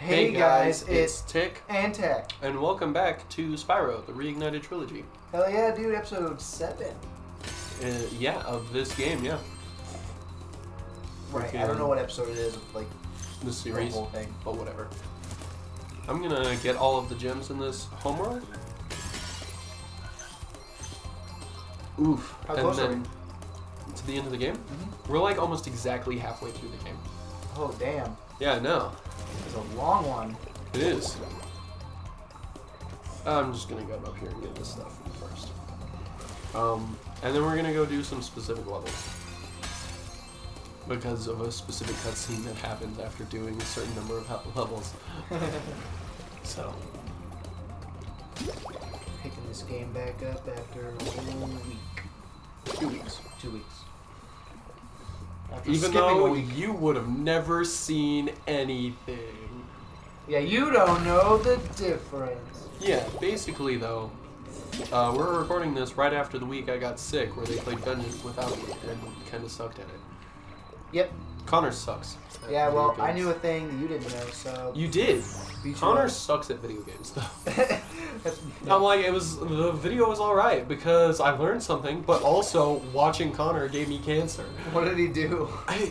Hey guys, it's Tick, and Tech. and welcome back to Spyro, the Reignited Trilogy. Hell yeah, dude, episode 7. Yeah, of this game, yeah. Right, I don't know what episode it is, like, The series, whole thing. but whatever. I'm gonna get all of the gems in this homeworld. Oof. How and close are then to the end of the game? Mm-hmm. We're like almost exactly halfway through the game. Oh, damn. Yeah, I know. It's a long one. It is. I'm just gonna go up here and get this stuff first. And then we're gonna go do some specific levels. Because of a specific cutscene that happens after doing a certain number of levels. So. Picking this game back up after a whole week. 2 weeks. 2 weeks. After Even skipping a though week. you would have never seen anything. Yeah, you don't know the difference. Yeah, basically though, we're recording this right after the week I got sick, where they played Vengeance without me and kind of sucked at it. Yep. Connor sucks. at Yeah, well, video I games. knew a thing that you didn't know, so... You did. Beat you Connor up. sucks at video games though. That's- I'm like, the video was alright because I learned something, but also watching Connor gave me cancer. What did he do?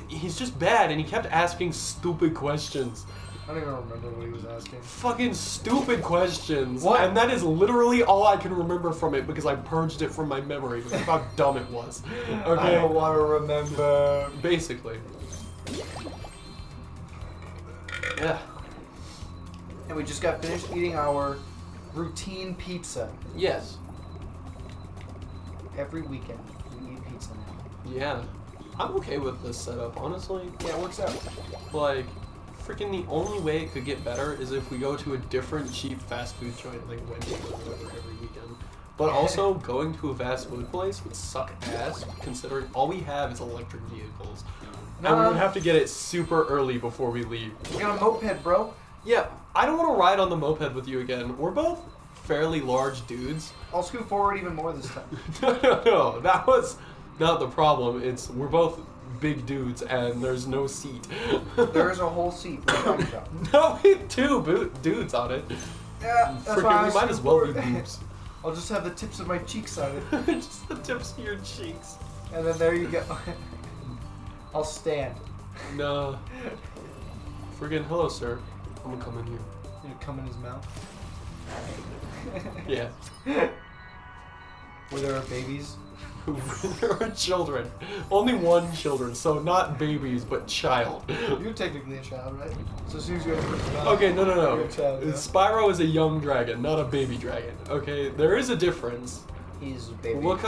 He's just bad, and he kept asking stupid questions. I don't even remember what he was asking. Fucking stupid questions. What? And that is literally all I can remember from it because I purged it from my memory because of how dumb it was. I Okay. don't want to remember. Basically. Yeah. And we just got finished eating our routine pizza. Yes. Every weekend we eat pizza now. Yeah. I'm okay with this setup, honestly. Yeah, it works out. Like, freaking the only way it could get better is if we go to a different cheap fast food joint like Wendy's or whatever every weekend. But also, going to a fast food place would suck ass, considering all we have is electric vehicles. And we would have to get it super early before we leave. You got a moped, bro. Yeah, I don't want to ride on the moped with you again. We're both fairly large dudes. I'll scoot forward even more this time. No, that was not the problem. It's we're both big dudes and there's no seat. There's a whole seat. What are you talking about? No, we have two dudes on it. Yeah, that's why Freaking, I we might scoot as well be forward. boobs. I'll just have the tips of my cheeks on it. Just the tips of your cheeks. And then there you go. I'll stand. No. Friggin' hello, sir. I'm gonna come in here. You come in his mouth. Yeah. Where there are babies. There are children. Only one children, so not babies, but child. You're technically a child, right? So as soon as you open his mouth. Okay, no. You're a child, yeah. Spyro is a young dragon, not a baby dragon. Okay, there is a difference. He's a baby. Look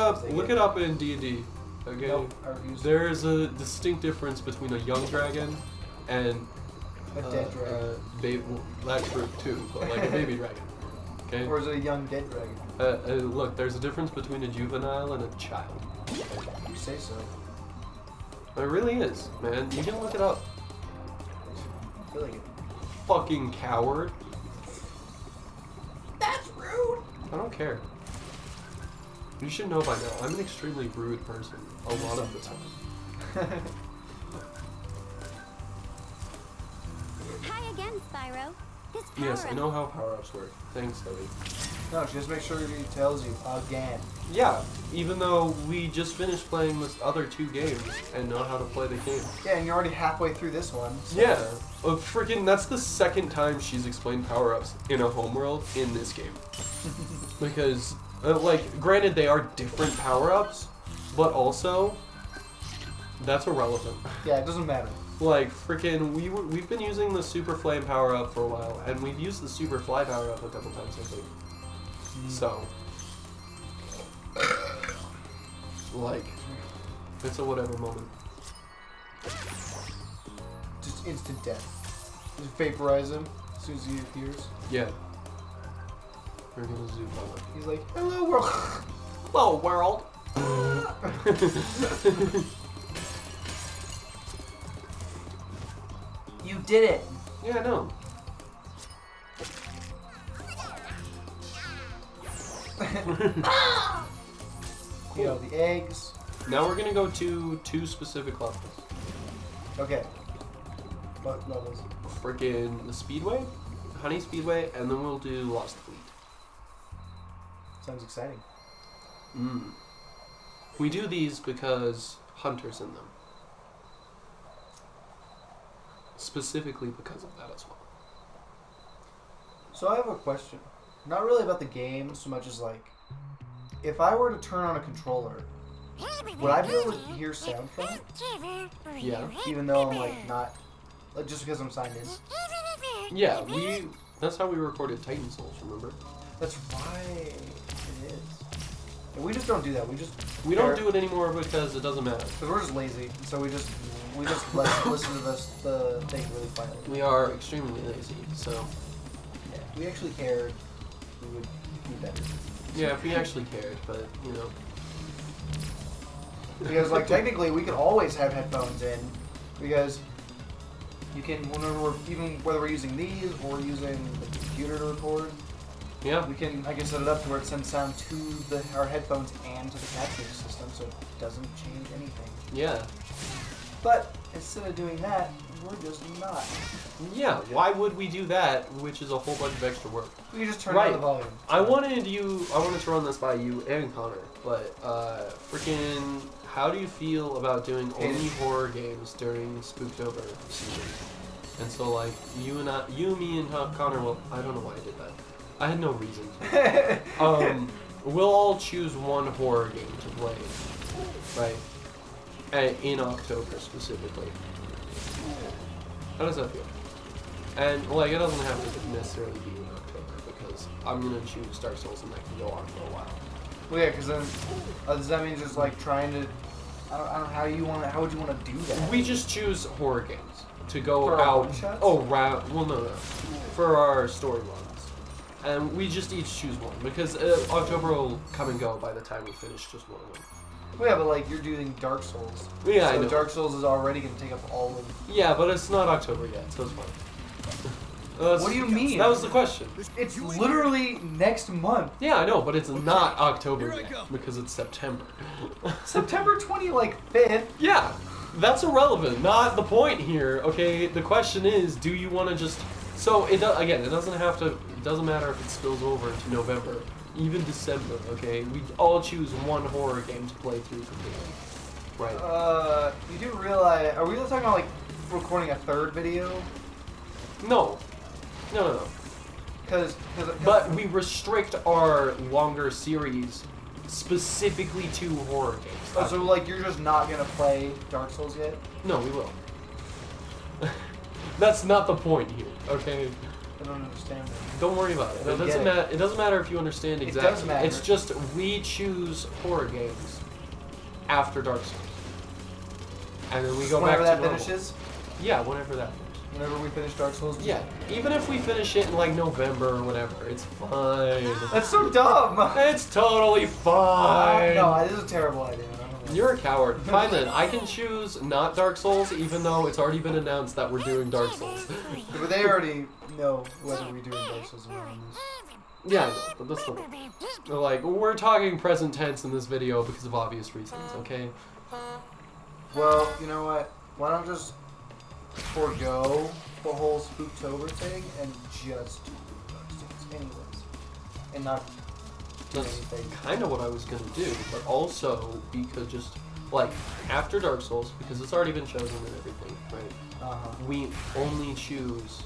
it up in D&D. Okay, Nope, I refuse. there is a distinct difference between a young dragon and A dead dragon. well, that's true too, but like a baby dragon. Okay. Or is it a young dead dragon? Look, there's a difference between a juvenile and a child. You say so. There really is, man. You can look it up. I feel like it. Fucking coward. That's rude. I don't care. You should know by now. I'm an extremely rude person a lot of the time. Hi again, Spyro. This power Yes, I know how power-ups work. Thanks, Ellie. No, just make sure he tells you again. Yeah, even though we just finished playing this other 2 games and know how to play the game. Yeah, and you're already halfway through this one. So. Yeah, freaking that's the second time she's explained power-ups in a homeworld in this game. Because, like, granted they are different power-ups, but also, that's irrelevant. Yeah, it doesn't matter. Like, freaking, we've been using the Super Flame power-up for a while, and we've used the Super Fly power-up a couple times, I think. So, like, it's a whatever moment. Just instant death. Just vaporize him as soon as he appears. Yeah. We're gonna zoom on it. He's like, hello world. Hello, world! You did it. Yeah, I know. You know, the eggs. Now we're gonna go to 2 specific levels. Okay. What levels? freaking the Speedway, Honey Speedway, and then we'll do Lost Fleet. Sounds exciting. We do these because Hunter's in them. Specifically because of that as well. So I have a question. Not really about the game so much as like, if I were to turn on a controller, would I be able to hear sound from it? Yeah. Even though I'm like not, like just because I'm signed in? Yeah, that's how we recorded Titan Souls, remember? That's right. It is. And we just don't do that. We don't do it anymore because it doesn't matter. Because we're just lazy, so we just listen to the thing really quietly. We are extremely lazy, so Yeah, if we actually cared, we would be better. yeah, if we actually cared, but you know. Because like technically we could always have headphones in, because you can whether we're using these or using the computer to record, Yeah. I can set it up to where it sends sound to our headphones and to the capturing system, so it doesn't change anything. Yeah. But instead of doing that, we're just not. Yeah, why would we do that, which is a whole bunch of extra work? We just turn down the volume. I wanted to run this by you and Connor, but freaking, how do you feel about doing only horror games during Spooktober season? And so like you, me, and Connor. Well, I don't know why I did that. I had no reason. We'll all choose one horror game to play, right? In October specifically. How does that feel? And like, it doesn't have to necessarily be in October because I'm gonna choose Dark Souls and that can go on for a while. Well, yeah, because then does that mean just like trying to? I don't know how would you want to do that? We just choose horror games to go For our out. one-shots? Oh, well, no, for our story runs. And we just each choose one because October will come and go by the time we finish just one of them. Well, yeah, but like you're doing Dark Souls. Yeah, so I know. Dark Souls is already going to take up all of. Yeah, but it's not October yet, so it's fine. What do you mean? That was the question. It's literally next month. Yeah, I know, but it's not October yet because it's September. September 5th. Yeah, that's irrelevant. Not the point here. Okay, the question is, do you want to just? So it doesn't have to. It doesn't matter if it spills over into November, even December. Okay, we all choose one horror game to play through completely. Right. You do realize? Are we talking about like recording a third video? No. But we restrict our longer series specifically to horror games. Oh, so like you're just not gonna play Dark Souls yet? No, we will. That's not the point here, okay? I don't understand that. Don't worry about it. It doesn't matter if you understand exactly. It does matter. It's just we choose horror games after Dark Souls, and then we go back to whenever that normal. finishes. Yeah, whenever that finishes. Whenever we finish Dark Souls. Yeah, even if we finish it in like November or whatever, it's fine. That's so dumb. It's totally fine. No, this is a terrible idea. You're a coward. Fine then, I can choose not Dark Souls, even though it's already been announced that we're doing Dark Souls. But they already know whether we're doing Dark Souls or not. Yeah, I know, but that's the point. Like, we're talking present tense in this video because of obvious reasons, okay? Well, you know what? Why don't just forego the whole Spooktober thing and just do Dark Souls anyways, and not do That's anything. kind of what I was gonna do, but also because just like after Dark Souls, because it's already been chosen and everything, right? We only choose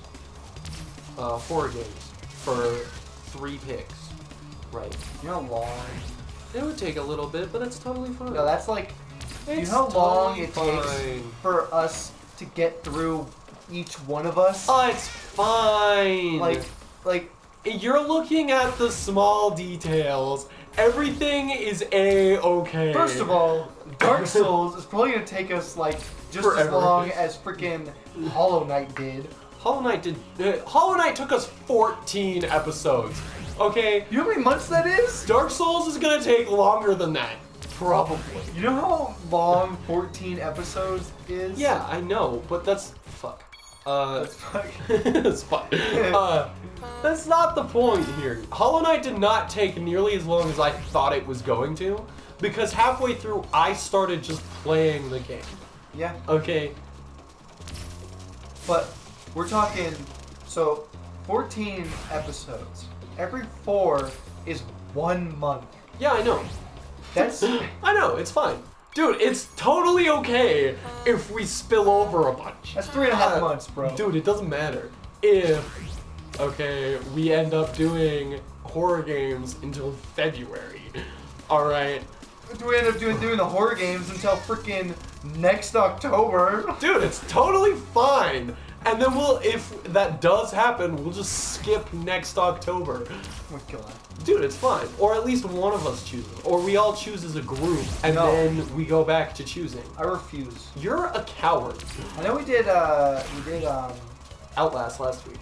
horror games for 3 picks, right? You know how long? It would take a little bit, but it's totally fine. No, that's like. You It's know how long totally it takes fine. for us to get through each one of us? Oh, it's fine. Like. You're looking at the small details. Everything is A-okay. First of all, Dark Souls is probably gonna take us like just Forever. as long as freaking Hollow Knight did. Hollow Knight took us 14 episodes. Okay? You know how many months that is? Dark Souls is gonna take longer than that. Probably. You know how long 14 episodes is? Yeah, I know, but that's fuck. That's fuck. It's fine. That's not the point here. Hollow Knight did not take nearly as long as I thought it was going to, because halfway through I started just playing the game. Yeah. Okay. But We're talking, so 14 episodes. Every 4 is 1 month. Yeah, I know. That's I know, it's fine. Dude, it's totally okay if we spill over a bunch. that's 3.5 months, bro. Dude, it doesn't matter. If, okay, we end up doing horror games until February. Alright. Do we end up doing the horror games until freaking next October? Dude, it's totally fine. And then if that does happen, we'll just skip next October. Oh my god. Dude, it's fine. Or at least one of us chooses. Or we all choose as a group, and No. then we go back to choosing. I refuse. You're a coward. I know we did Outlast last week.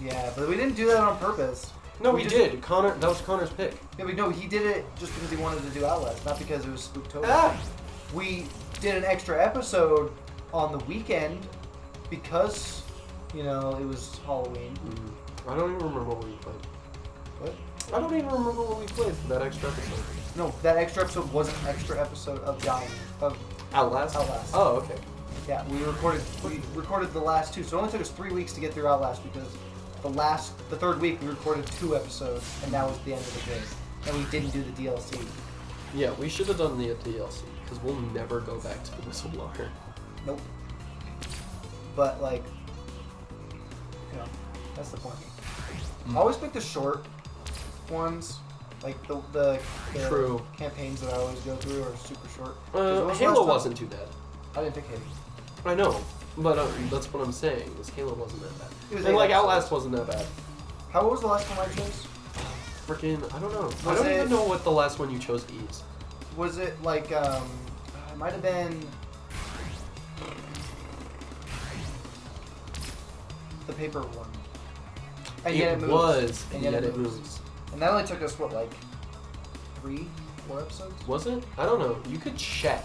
yeah, but we didn't do that on purpose. No, we just- did. Connor, that was Connor's pick. Yeah, but no, he did it just because he wanted to do Outlast, not because it was Spooktober. Ah! We did an extra episode on the weekend because, you know, it was Halloween. I don't even remember what we played. What? I don't even remember what we played for that extra episode. No, that extra episode was an extra episode of Outlast? Outlast. Oh, okay. Yeah, we recorded the last 2, so it only took us 3 weeks to get through Outlast because the third week we recorded 2 episodes, and that was the end of the game. And we didn't do the DLC. Yeah, we should have done the DLC, because we'll never go back to the whistleblower. Nope. But, like, you know, that's the point. I always pick the short ones. Like, the True. campaigns that I always go through are super short. 'Cause when was the Halo last time- wasn't too bad. I didn't pick Halo. I know, but that's what I'm saying, is Halo wasn't that bad. It was And, 8 like, episodes. Outlast wasn't that bad. What was the last one I chose? Freaking, I don't know. I Was don't it- even know what the last one you chose is. Was it, like, it might have been the paper one. And yet it moves. was, And yet it moves. And that only took us, what, like 3, 4 episodes? Was it? I don't know. You could check.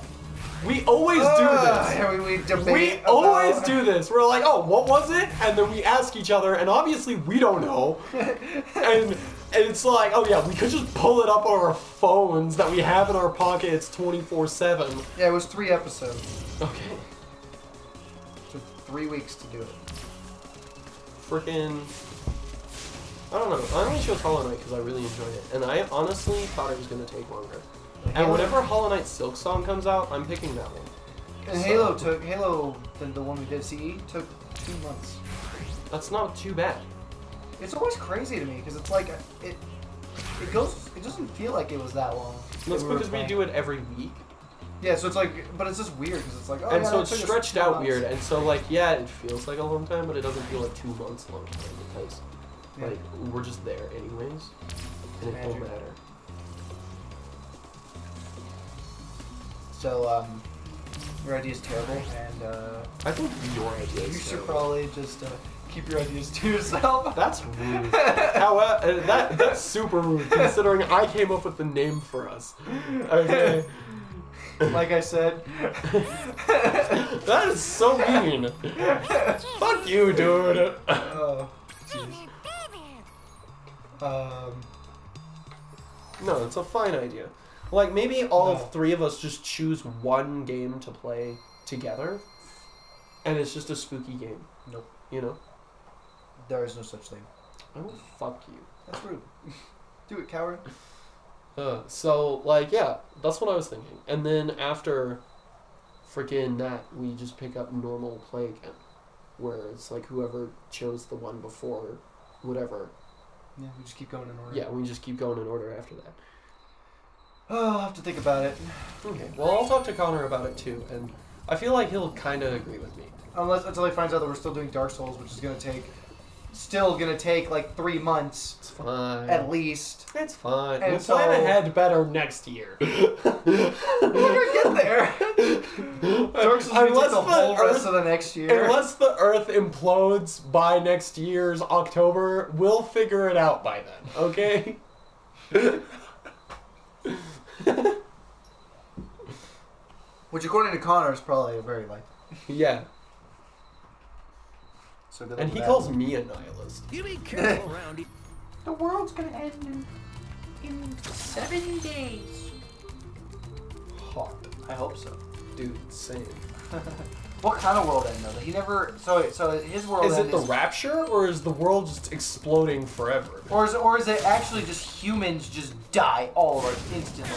We always do this. Yeah, we debate We about- always do this. We're like, oh, what was it? And then we ask each other, and obviously we don't know. and it's like, oh yeah, we could just pull it up on our phones that we have in our pockets 24/7. Yeah, it was 3 episodes. Okay. Took 3 weeks to do it. Freaking. I don't know. I only chose Hollow Knight because I really enjoyed it, and I honestly thought it was gonna take longer. And whenever Hollow Knight Silk Song comes out, I'm picking that one. And So- Halo, the one we did, CE, took 2 months. That's not too bad. It's always crazy to me because it's like it doesn't feel like it was that long. That's because we do it every week. Yeah, so it's like, but it's just weird because it's like, oh And yeah, so that it's took us stretched 2 out months. weird, and so like, yeah, it feels like a long time, but it doesn't feel like 2 months long time because Yeah. like we're just there anyways, and it don't Magic. matter. So your idea is terrible, and I think your idea you is should terrible. probably just keep your ideas to yourself. That's rude. However, that's super rude considering I came up with the name for us. Okay. Like I said. That is so mean. Fuck you, dude. Oh, jeez. No, it's a fine idea. Like, maybe all No. 3 of us just choose one game to play together, and it's just a spooky game. Nope. You know? There is no such thing. I will fuck you. That's rude. Do it, coward. So, like, yeah, that's what I was thinking. And then after freaking that, we just pick up normal play again. Where it's like whoever chose the one before, whatever. Yeah, we just keep going in order. Yeah, we just keep going in order after that. Oh, I'll have to think about it. Okay, well, I'll talk to Connor about it too, and I feel like he'll kind of agree with me. Until he finds out that we're still doing Dark Souls, which is still gonna take like 3 months It's fine. at least. It's fine. And We'll so- plan ahead better next year. We're gonna get there. Dark Souls is gonna take the whole rest of the next year. Unless the Earth implodes by next year's October, we'll figure it out by then, okay? Which, according to Connor, is probably very likely. Yeah. So good And luck he with calls me a nihilist. You be careful around here. The world's gonna end in 7 days. Hot. I hope so. Dude, same. What kind of world end though? He never. So his world Is end it the rapture, or is the world just exploding forever? or is it actually just humans just die all like instantly?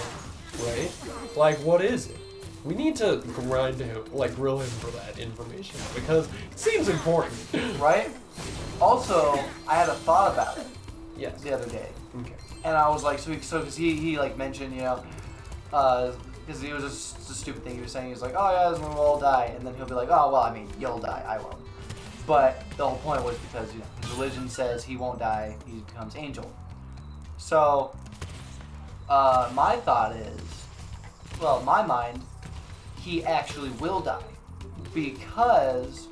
Right? Like, what is it? We need to grind him, like, grill him for that information, because it seems important. Right. Also, I had a thought about it Yes. the other day, Okay. and I was like, because he like mentioned, you know, because he was just a stupid thing he was saying. He was like, oh yeah, this one will all die, and then he'll be like, oh well, I mean, you'll die, I won't. But the whole point was because, you know, his religion says he won't die, he becomes angel. So, my thought is, well, in my mind, he actually will die because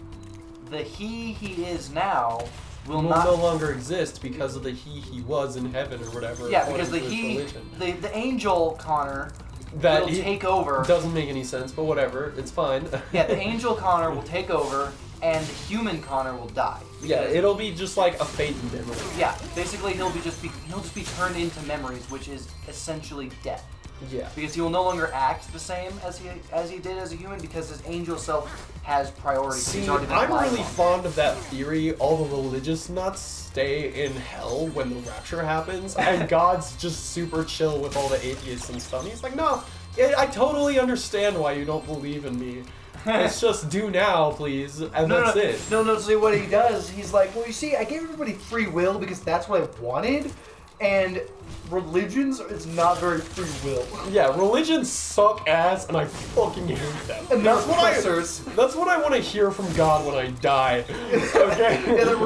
the he is now will not no longer exist because of the he was in heaven or whatever. Yeah, because according to his religion. the angel Connor That will he- take over. Doesn't make any sense, but whatever, it's fine. Yeah, the angel Connor will take over, and the human Connor will die. Yeah, Because- it'll be just like a fate memory. Yeah, basically he'll just be turned into memories, which is essentially death. Yeah. Because he will no longer act the same as he did as a human because his angel self has priority. See, He's already been I'm alive really long. fond of that theory. All the religious nuts stay in hell when the rapture happens, and God's just super chill with all the atheists and stuff. He's like, no, I totally understand why you don't believe in me. Let's just do now, please, and that's it. No, see what he does, he's like, well, you see, I gave everybody free will because that's what I wanted, and religions is not very free will. Yeah, religions suck ass, and I fucking hate them. And that's they're oppressors. That's what I want to hear from God when I die. Okay. Yeah, the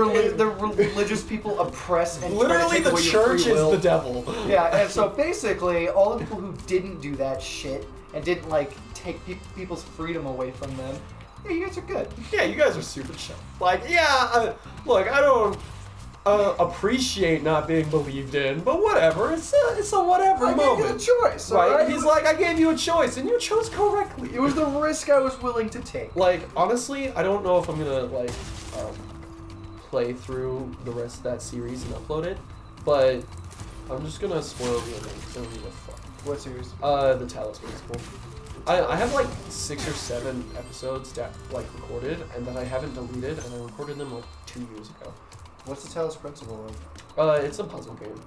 religious people oppress and try to Literally, take the away your church free is will. the devil. Yeah, and so basically, all the people who didn't do that shit and didn't like take people's freedom away from them, yeah, you guys are good. Yeah, you guys are super chill. Like, yeah, look, I don't appreciate not being believed in, but whatever. It's a whatever I gave you moment. a choice, Right? alright? He's like, I gave you a choice, and you chose correctly. It was the risk I was willing to take. Like, honestly, I don't know if I'm gonna like play through the rest of that series and upload it, but I'm just gonna spoil the ending. So I don't give a fuck. What series? The Talos Principle. I have like 6 or 7 episodes like recorded, and that I haven't deleted, and I recorded them like 2 years ago. What's the Talos Principle like? It's a puzzle game.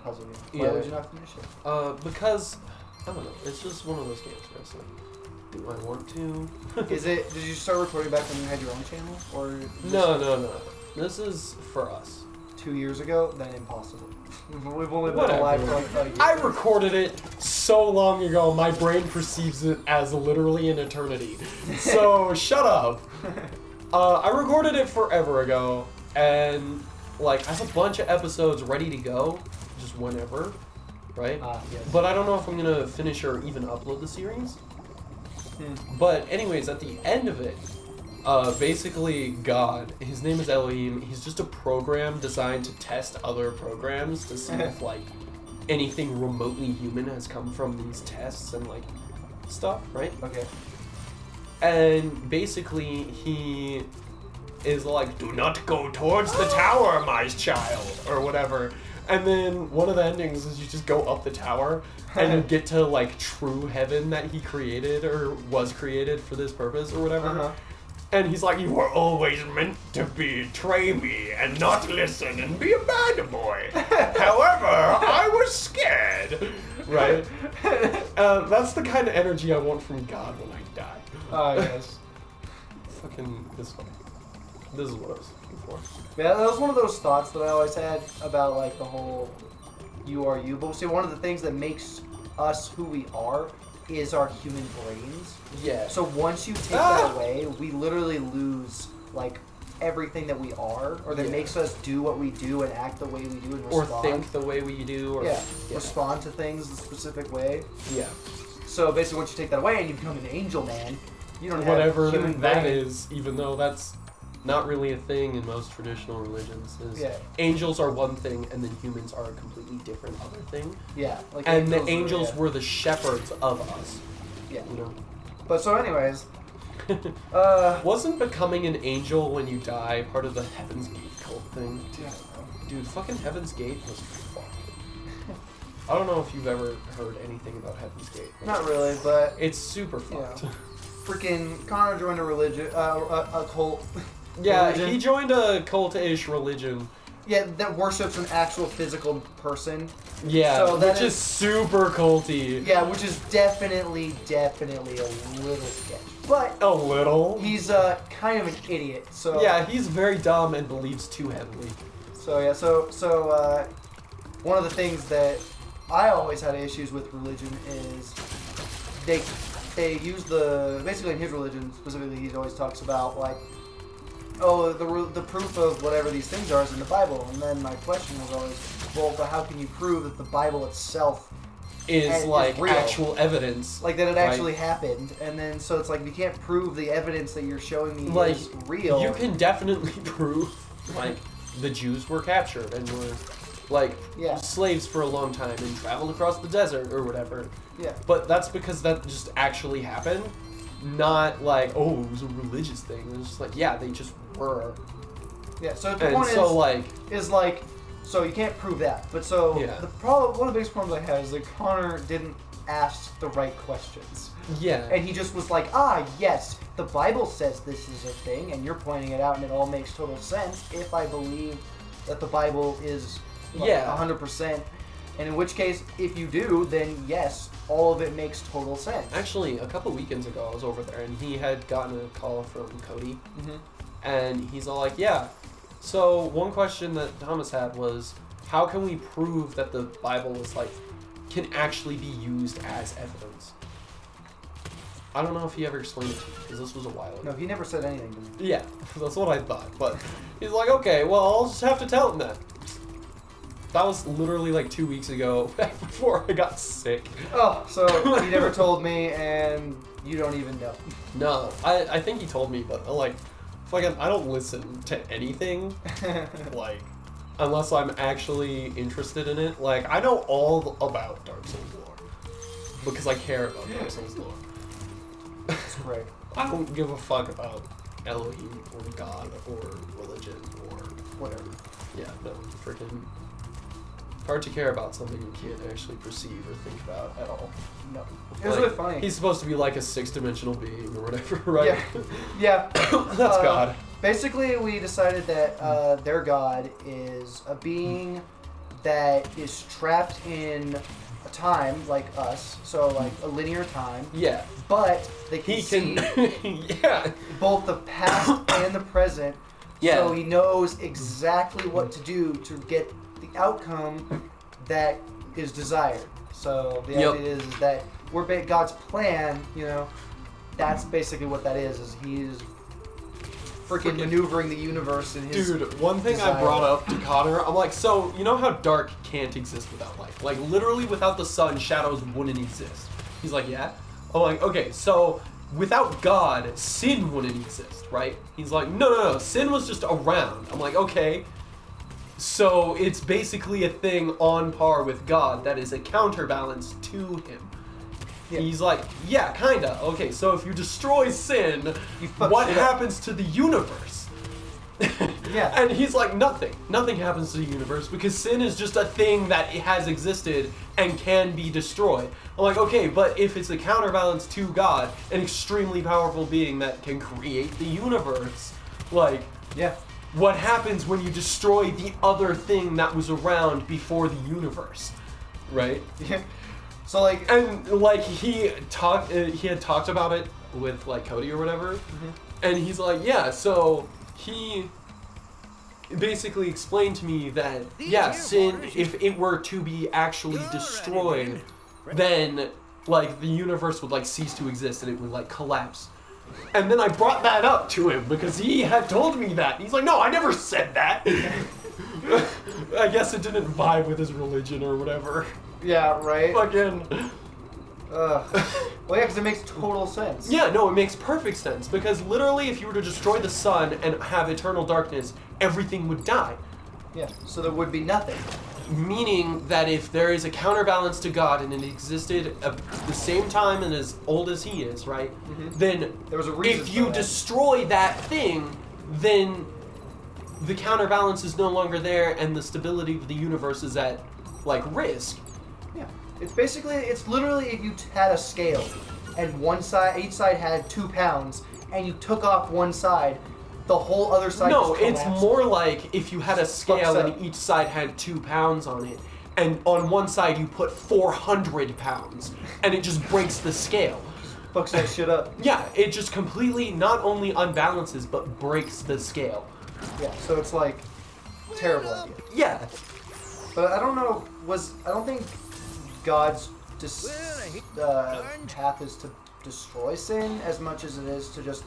Puzzle game. Yeah. Why would you not finish it? Because I don't know. It's just one of those games where it's like, do I want to? Is it? Did you start recording back when you had your own channel, or just No. This is for us. 2 years ago? Then impossible. We've only been Whatever. alive for like a year. I recorded it so long ago, my brain perceives it as literally an eternity. So shut up. I recorded it forever ago, and like I have a bunch of episodes ready to go, just whenever, right? Yes. But I don't know if I'm gonna finish or even upload the series. But anyways, at the end of it, basically God, his name is Elohim, he's just a program designed to test other programs to see if like anything remotely human has come from these tests and like stuff, right? Okay. And basically he is like, do not go towards the tower, my child, or whatever. And then one of the endings is you just go up the tower and you get to like true heaven that he created or was created for this purpose or whatever. Uh-huh. And he's like, you were always meant to betray me and not listen and be a bad boy. However, I was scared. Right? That's the kind of energy I want from God when I die. Oh, yes. Fucking this way. This is what I was looking for. Yeah, that was one of those thoughts that I always had about like the whole you are you. But see, one of the things that makes us who we are is our human brains. Yeah. So once you take that away, we literally lose like everything that we are, or that Yeah. makes us do what we do and act the way we do and or respond. think the way we do. Or, Respond to things a specific way. Yeah. So basically, once you take that away and you become an angel man, you don't Whatever have human that brain. is, even though that's not really a thing in most traditional religions. Is Yeah. angels are one thing, and then humans are a completely different other thing. Yeah, like And the are- angels yeah. were the shepherds of us. Yeah. You know. But so, anyways, Wasn't becoming an angel when you die part of the Heaven's Gate cult thing? Dude, fucking Heaven's Gate was fucked. I don't know if you've ever heard anything about Heaven's Gate. but not really, but It's super Yeah. fucked. freaking Connor joined a religion, a cult. Yeah, religion. he joined a cult-ish religion. Yeah, that worships an actual physical person. Yeah, So that which is super culty. Yeah, which is definitely a little sketch. But A little. he's kind of an idiot. So Yeah, he's very dumb and believes too heavily. So one of the things that I always had issues with religion is they use basically in his religion specifically, he always talks about like, oh, the proof of whatever these things are is in the Bible. And then my question was always, well, but how can you prove that the Bible itself Is like real? actual evidence. Like that it actually happened? And then so it's like you can't prove the evidence that you're showing me Like, is real. You can definitely prove, like, the Jews were captured and were, like, Yeah. slaves for a long time and traveled across the desert or whatever. Yeah. But that's because that just actually happened. Not like, oh, it was a religious thing. It was just like, yeah, they just were. Yeah. So the And point so, like, is like, so you can't prove that. But so Yeah. the problem, one of the biggest problems I had is that Connor didn't ask the right questions. yeah. And he just was like, yes, the Bible says this is a thing, and you're pointing it out, and it all makes total sense if I believe that the Bible is like, Yeah. 100%. And in which case, if you do, then yes, all of it makes total sense. Actually, a couple weekends ago, I was over there, and he had gotten a call from Cody, Mm-hmm. and he's all like, yeah. So one question that Thomas had was, how can we prove that the Bible is like, can actually be used as evidence? I don't know if he ever explained it to me, because this was a while ago. No, he never said anything to me. Yeah, that's what I thought, but he's like, okay, well, I'll just have to tell him that. That was literally like 2 weeks ago, before I got sick. Oh, so he never told me, and you don't even know. No, I think he told me, but like, fucking, I don't listen to anything, like, unless I'm actually interested in it. Like, I know all about Dark Souls lore, because I care about Dark Souls lore. That's great. I don't give a fuck about Elohim, or God, or religion, or Whatever. yeah, no, freaking hard to care about something you can't actually perceive or think about at all. No. It was Like, really funny. He's supposed to be like a six-dimensional being or whatever, right? Yeah. That's God. Basically, we decided that their God is a being that is trapped in a time like us, so like a linear time, Yeah. but they can He see can, yeah. both the past and the present, Yeah. so he knows exactly what to do to get the outcome that is desired. So the Yep. idea is that God's plan, that's basically what that is he's freaking maneuvering the universe in his Dude, one thing I desire. brought up to Connor, I'm like, so, you know how dark can't exist without light? Like, literally without the sun, shadows wouldn't exist. He's like, yeah? I'm like, okay, so without God, sin wouldn't exist, right? He's like, no, sin was just around. I'm like, okay. So it's basically a thing on par with God that is a counterbalance to him. Yeah. He's like, yeah, kinda. Okay, so if you destroy sin, You fuck what shit up. happens to the universe? Yeah. And he's like, nothing. Nothing happens to the universe because sin is just a thing that has existed and can be destroyed. I'm like, okay, but if it's a counterbalance to God, an extremely powerful being that can create the universe, like, Yeah. what happens when you destroy the other thing that was around before the universe, right? Yeah. So like And like he had talked about it with like Cody or whatever, and he's like, yeah. So he basically explained to me that yeah, sin, if it were to be actually destroyed, then like the universe would like cease to exist and it would like collapse. And then I brought that up to him because he had told me that. He's like, no, I never said that. I guess it didn't vibe with his religion or whatever. yeah, right. Fucking. Well, yeah, because it makes total sense. Yeah, no, it makes perfect sense because literally, if you were to destroy the sun and have eternal darkness, everything would die. Yeah. So there would be nothing. Meaning that if there is a counterbalance to God and it existed at the same time and as old as he is, right? Then There was a reason. if you for that. destroy that thing, then the counterbalance is no longer there and the stability of the universe is at like risk. Yeah. It's literally if you had a scale and each side had 2 pounds, and you took off one side, the whole other side No, just it's collapsed. more like if you had a scale Fucks and up. each side had 2 pounds on it, and on one side you put 400 pounds, and it just breaks the scale. Fucks that shit up. Yeah, it just completely not only unbalances, but breaks the scale. Yeah, so it's like, terrible idea. Yeah. But I don't know, I don't think God's path is to destroy sin as much as it is to just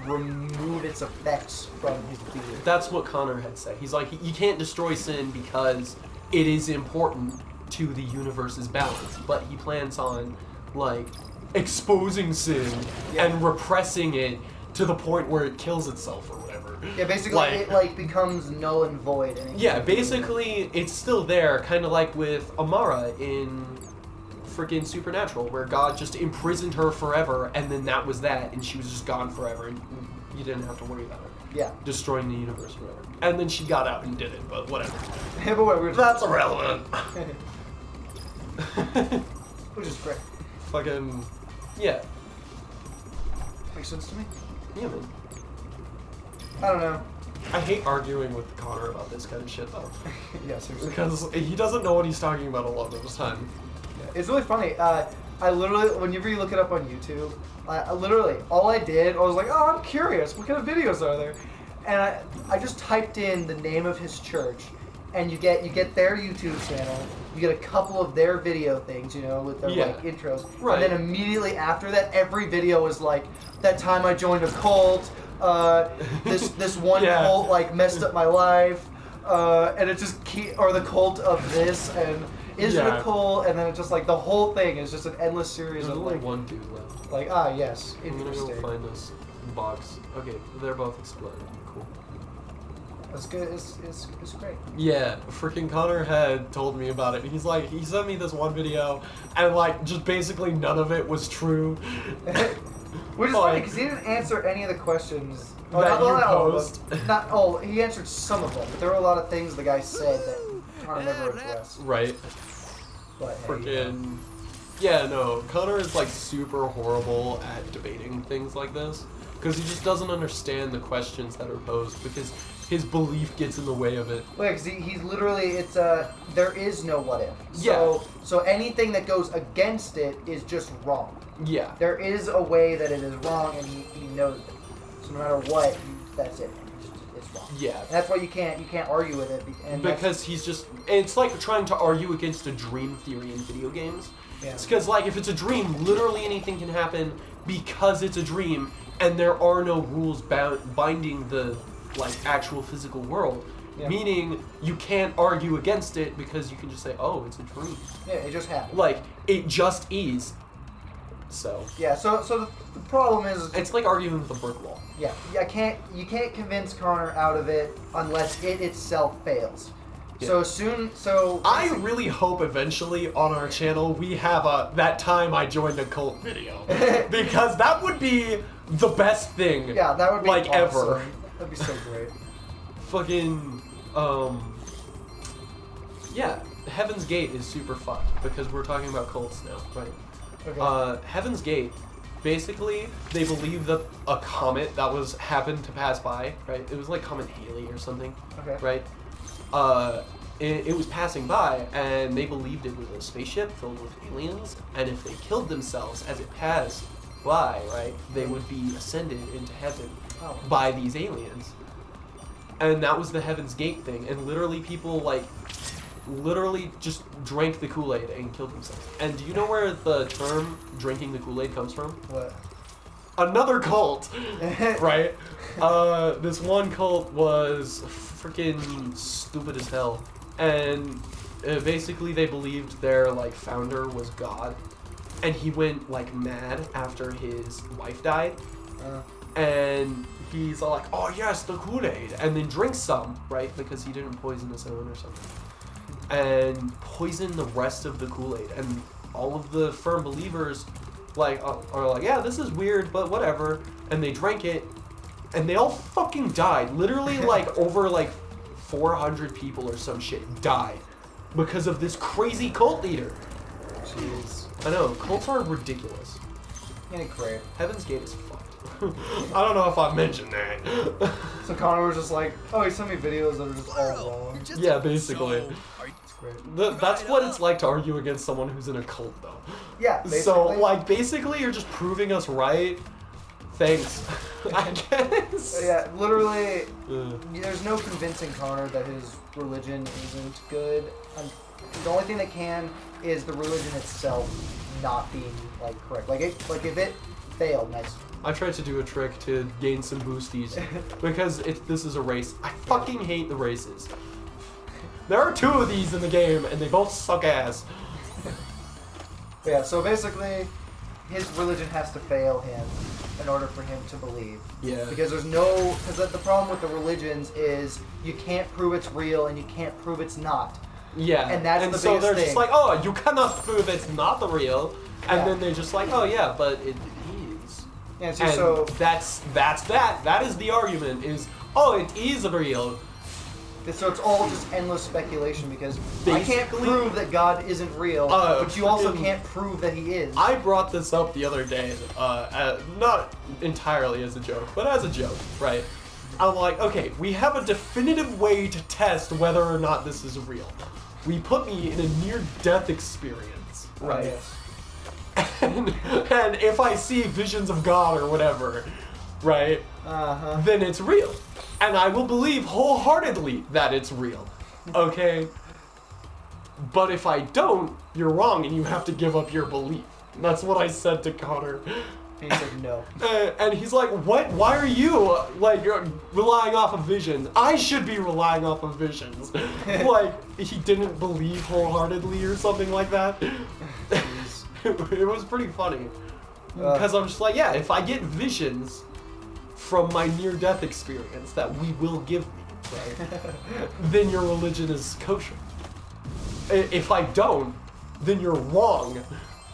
remove its effects from his being. That's what Connor had said. He's like, you can't destroy sin because it is important to the universe's balance. But he plans on, like, exposing sin and repressing it to the point where it kills itself or whatever. Yeah, basically it becomes null and void. And Basically it's still there, kind of like with Amara in freaking Supernatural, where God just imprisoned her forever, and then that was that, and she was just gone forever, and you didn't have to worry about her. Yeah. Destroying the universe or whatever. And then she got out and did it, but whatever. Yeah, but whatever. That's irrelevant. Which is great. Fucking, yeah. Makes sense to me. Yeah, man. I don't know. I hate arguing with Connor about this kind of shit, though. Yeah, seriously. Because he doesn't know what he's talking about a lot of the time. It's really funny. I literally, whenever you look it up on YouTube, I literally, all I did, I was like, oh, I'm curious. What kind of videos are there? And I just typed in the name of his church, and you get their YouTube channel. You get a couple of their video things, you know, with their like intros. Right. And then immediately after that, every video was like, that time I joined a cult. This one cult like messed up my life. And it just or the cult of this and. Is it a cult? And then it's just like the whole thing is just an endless series There's of only like one dude left. like yes, I'm gonna interesting. go find this box. Okay, they're both exploded. Cool. That's good. It's great. Yeah, freaking Connor had told me about it. He's like, he sent me this one video, and like, just basically none of it was true. Which is funny because he didn't answer any of the questions that you posed. He answered some of them, but there were a lot of things the guy said that Connor never addressed. Right. But Freaking. Yeah, no. Connor is like super horrible at debating things like this because he just doesn't understand the questions that are posed because his belief gets in the way of it. Well, because he's literally, there is no what if. Yeah. So anything that goes against it is just wrong. Yeah. There is a way that it is wrong, and he knows it. So no matter what, that's it. It's wrong. Yeah. And that's why you can't argue with it. And because he's just, it's like trying to argue against a dream theory in video games. Yeah. It's because, like, if it's a dream, literally anything can happen because it's a dream, and there are no rules binding the, like, actual physical world. Yeah. Meaning, you can't argue against it because you can just say, oh, it's a dream. Yeah, it just happened. Like, it just is. So. Yeah, so the problem is... It's like arguing with a brick wall. Yeah, you can't convince Connor out of it unless it itself fails. Yeah. I really hope eventually on our channel we have a that time I joined a cult video. Because that would be the best thing. Yeah, that would be like awesome. Ever. That'd be so great. Fucking yeah, Heaven's Gate is super fucked because we're talking about cults now, right? Okay. Heaven's Gate, basically, they believe that a comet that happened to pass by, right? It was like Comet Halley or something, okay. Right? It was passing by, and they believed it was a spaceship filled with aliens, and if they killed themselves as it passed by, right, they would be ascended into heaven by these aliens. And that was the Heaven's Gate thing, and literally people, like, just drank the Kool-Aid and killed themselves. And do you know where the term drinking the Kool-Aid comes from? What? Another cult, right? This one cult was freaking stupid as hell. And basically they believed their, like, founder was God. And he went, like, mad after his wife died. And he's all like, oh yes, the Kool-Aid. And then drinks some, right? Because he didn't poison his own or something. And poison the rest of the Kool-Aid. And all of the firm believers, like, are like, yeah, this is weird, but whatever. And they drank it. And they all fucking died. Literally, like, over, like, 400 people or some shit died because of this crazy cult leader. Jeez. I know, cults are ridiculous. Ain't great. Heaven's Gate is fucked. I don't know if I mentioned that. So Connor was just like, oh, he sent me videos that are just all wrong. Yeah, basically. It's great. That's what it's like to argue against someone who's in a cult, though. Yeah, basically. So, like, basically, you're just proving us right. Thanks, I guess. Yeah, literally, there's no convincing Connor that his religion isn't good. The only thing that can is the religion itself not being, like, correct. Like, if it failed, nice. I tried to do a trick to gain some boosties because this is a race. I fucking hate the races. There are 2 of these in the game, and they both suck ass. Yeah, so basically, his religion has to fail him in order for him to believe. Yeah. Because the problem with the religions is you can't prove it's real and you can't prove it's not. Yeah. And that's the so biggest they're thing. just like, oh, you cannot prove it's not the real, and Yeah. then they're just like, oh yeah, but it is. And And so that's that. That is the argument. Is oh, it is real. So it's all just endless speculation because I can't Basically- prove that God isn't real, but you also can't prove that he is. I brought this up the other day, not entirely as a joke, but as a joke, right? I'm like, okay, we have a definitive way to test whether or not this is real. We put me in a near-death experience, right? Yes. And if I see visions of God or whatever, right, then it's real. And I will believe wholeheartedly that it's real, okay? But if I don't, you're wrong and you have to give up your belief. That's what I said to Connor. And he said no. And he's like, what? Why are you, like, relying off of visions? I should be relying off of visions. Like, he didn't believe wholeheartedly or something like that. It was pretty funny. Because I'm just like, yeah, if I get visions from my near-death experience that we will give me, right, then your religion is kosher. If I don't, then you're wrong,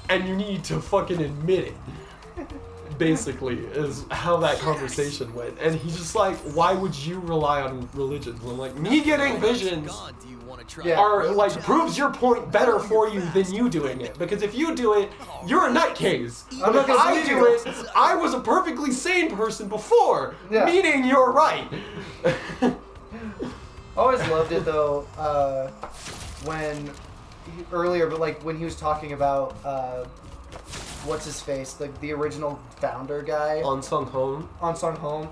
and you need to fucking admit it. Basically, is how that conversation went. And he's just like, why would you rely on religions? And I'm like, me getting visions are like proves your point better for you than you doing it. Because if you do it, you're a nutcase. I'm But not if gonna I believe do you. it, I was a perfectly sane person before. Yeah. Meaning you're right. I always loved it though, when he was talking about what's his face, the original founder guy On Sung Hong. on Sung Home,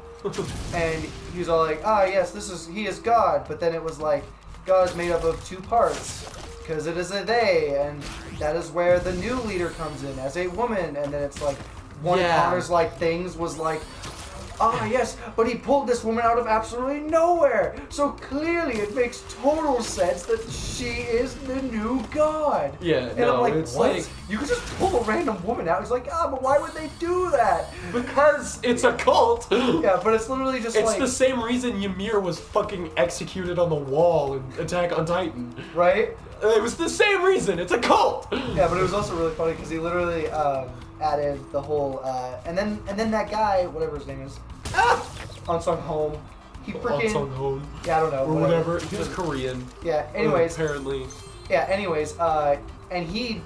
and he was all like, yes, he is God, but then it was like God is made up of 2 parts because it is a they, and that is where the new leader comes in as a woman, and then it's like one of Connor's like things was like, yes, but he pulled this woman out of absolutely nowhere. So clearly it makes total sense that she is the new god. Yeah, And no, I'm like, it's what? like- You could just pull a random woman out. He's like, but why would they do that? Because it's a cult. Yeah, but it's literally just It's like... the same reason Ymir was fucking executed on the wall in Attack on Titan. Right? It was the same reason. It's a cult. Yeah, but it was also really funny because he literally added the whole... and then that guy, whatever his name is, on Sung Home, he freaking... On Sung Hong. Yeah, I don't know. Or whatever. He was Korean. Yeah, anyways... Apparently. Yeah, anyways, and he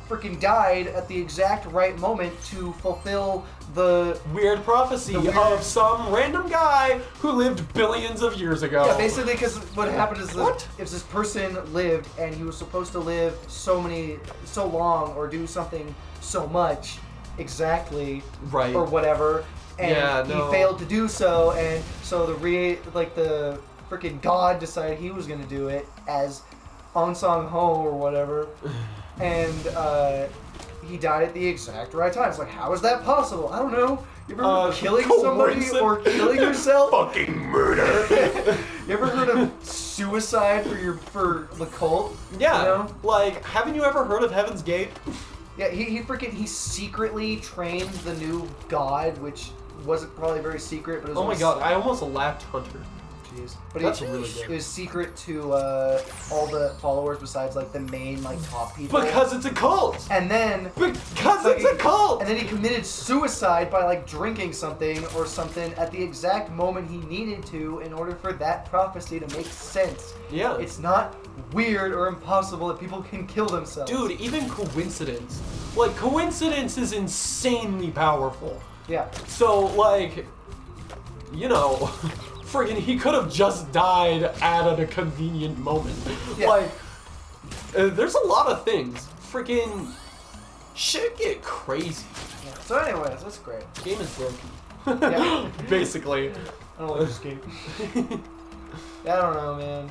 freaking died at the exact right moment to fulfill the... Weird prophecy of some random guy who lived billions of years ago. Yeah, basically, because what happened is What? if this person lived and he was supposed to live so long or do something so much exactly, Right. or whatever, and no. he failed to do so, and so the freaking god decided he was gonna do it as On Song Ho or whatever, and he died at the exact right time. It's like, how is that possible? I don't know. You ever heard of killing somebody or killing yourself? Fucking murder. You ever heard of suicide for the cult? Yeah. You know? Like, haven't you ever heard of Heaven's Gate? Yeah, he secretly trained the new god, which wasn't probably very secret, but it was Oh my god, I almost laughed Hunter. jeez. But That's it, really good. It was secret to all the followers besides like the main like top people. Because it's a cult. And then Because it's a cult. And then he committed suicide by like drinking something or something at the exact moment he needed to in order for that prophecy to make sense. Yeah. It's not weird or impossible that people can kill themselves. Dude, even coincidence. Like, coincidence is insanely powerful. Yeah. So, like, you know, friggin' he could have just died at a convenient moment. Yeah. Like, there's a lot of things. Friggin' shit get crazy. Yeah. So anyways, that's great. Game is broken. Yeah. Basically. I don't like this game. I don't know, man.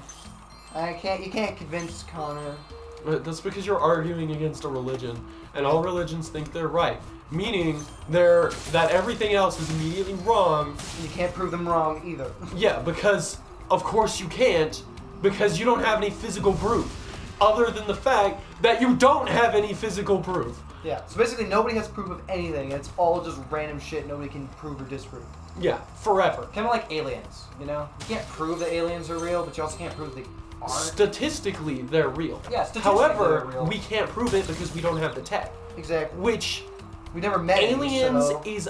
You can't convince Connor. That's because you're arguing against a religion, and all religions think they're right. Meaning, that everything else is immediately wrong. You can't prove them wrong either. Yeah, because, of course you can't, because you don't have any physical proof. Other than the fact that you don't have any physical proof. Yeah, so basically nobody has proof of anything. It's all just random shit nobody can prove or disprove. Yeah, forever. Kind of like aliens, you know? You can't prove that aliens are real, but you also can't prove they aren't. Statistically, they're real. Yeah, statistically However, they're real. we can't prove it because we don't have the tech. Exactly. Which, We never met aliens so... is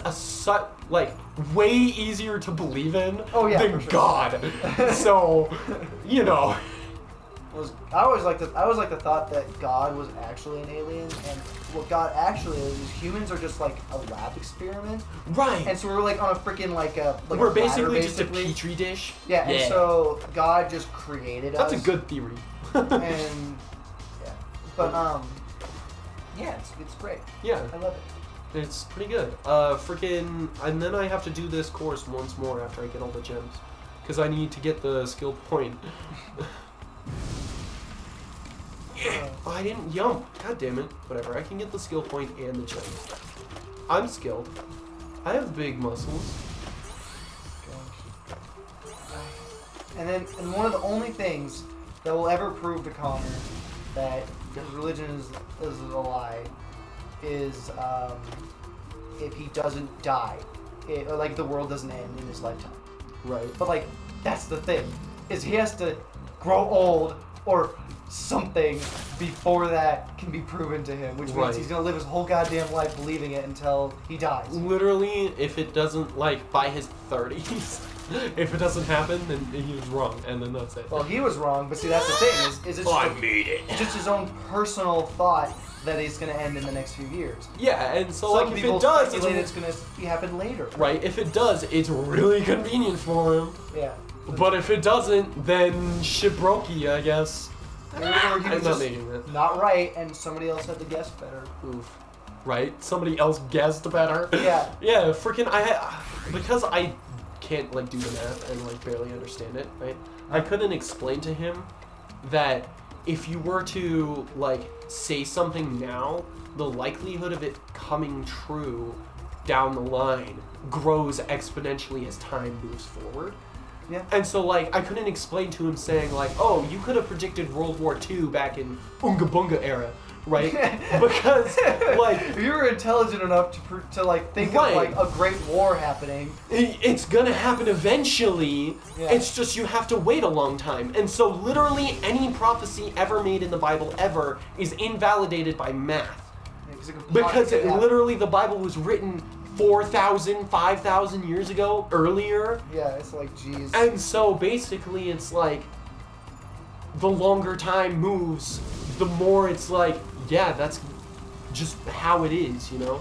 way easier to believe in than for sure. God. So, you know. I always like the thought that God was actually an alien, and what God actually is humans are just like a lab experiment. Right. And so we're like on a freaking we're a basically ladder, just a petri dish. Yeah, and so God just created us. That's a good theory. And yeah, but yeah, it's great. Yeah. I love it. It's pretty good. And then I have to do this course once more after I get all the gems, because I need to get the skill point. Oh, I didn't jump. God damn it. Whatever. I can get the skill point and the gems. I'm skilled. I have big muscles. And one of the only things that will ever prove to Connor that religion is a lie is if he doesn't die, or like the world doesn't end in his lifetime. Right. But like that's the thing, is he has to grow old or something before that can be proven to him, which means he's gonna live his whole goddamn life believing it until he dies. Literally, if it doesn't, by his 30s, if it doesn't happen, then he was wrong, and then that's it. Well, he was wrong, but see, that's the thing, is it's I made it. just his own personal thought that it's gonna end in the next few years. Yeah, and so, Some if people it does, speculate it's gonna happen later. Right, if it does, it's really convenient for him. Yeah. But if it doesn't, then shitbrokey, I guess. Or he I'm was not just making it. not right, and somebody else had to guess better. Oof. Right? Somebody else guessed better. Yeah. Yeah, freaking because I can't do the math and barely understand it, right? I couldn't explain to him that if you were to say something now, the likelihood of it coming true down the line grows exponentially as time moves forward. Yeah. And so, I couldn't explain to him saying, oh, you could have predicted World War II back in Oonga Boonga era, right? Because, if you were intelligent enough to think of, a great war happening. It's gonna happen eventually. Yeah. It's just you have to wait a long time. And so, literally, any prophecy ever made in the Bible ever is invalidated by math. Yeah, because literally, the Bible was written 4,000, 5,000 years ago, earlier. Yeah, it's geez. And so basically it's the longer time moves, the more it's yeah, that's just how it is, you know?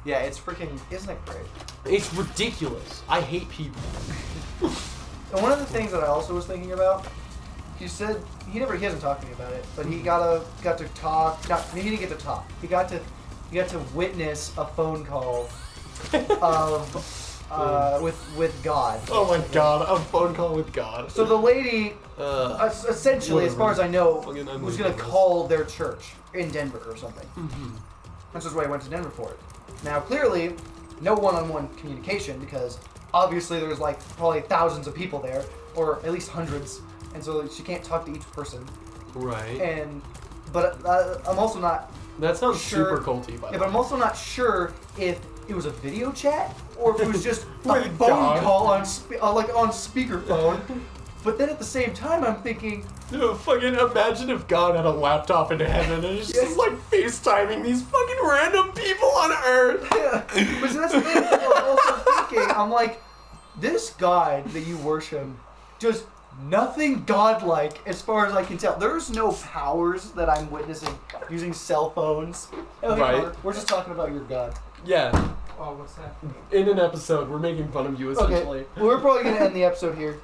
Yeah, it's freaking, isn't it great? It's ridiculous. I hate people. And one of the things that I also was thinking about, he said, he hasn't talked to me about it, but he got to talk, he didn't get to talk. He got to witness a phone call of with God. Oh my god, a phone call with God. So the lady, essentially, as far as I know, Fucking was going to call their church in Denver or something. Mm-hmm. That's just why I went to Denver for it. Now, clearly, no one-on-one communication, because obviously there's probably thousands of people there, or at least hundreds, and so she can't talk to each person. Right. But I'm also not. That sounds sure, super culty, by the way. Yeah, but I'm also not sure if it was a video chat or if it was just a With phone God. call on speakerphone. But then at the same time, I'm thinking, fucking imagine if God had a laptop in heaven and it's just FaceTiming these fucking random people on Earth. yeah. But see, that's the thing. I'm also thinking, I'm this God that you worship just nothing godlike as far as I can tell. There's no powers that I'm witnessing using cell phones. Oh, hey, Right. Connor, we're just talking about your god. Yeah. Oh, what's that? In an episode, we're making fun of you essentially. Okay, well, we're probably going to end the episode here.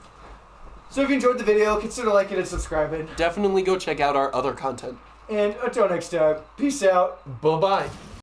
So if you enjoyed the video, consider liking and subscribing. Definitely go check out our other content. And until next time, peace out. Bye-bye.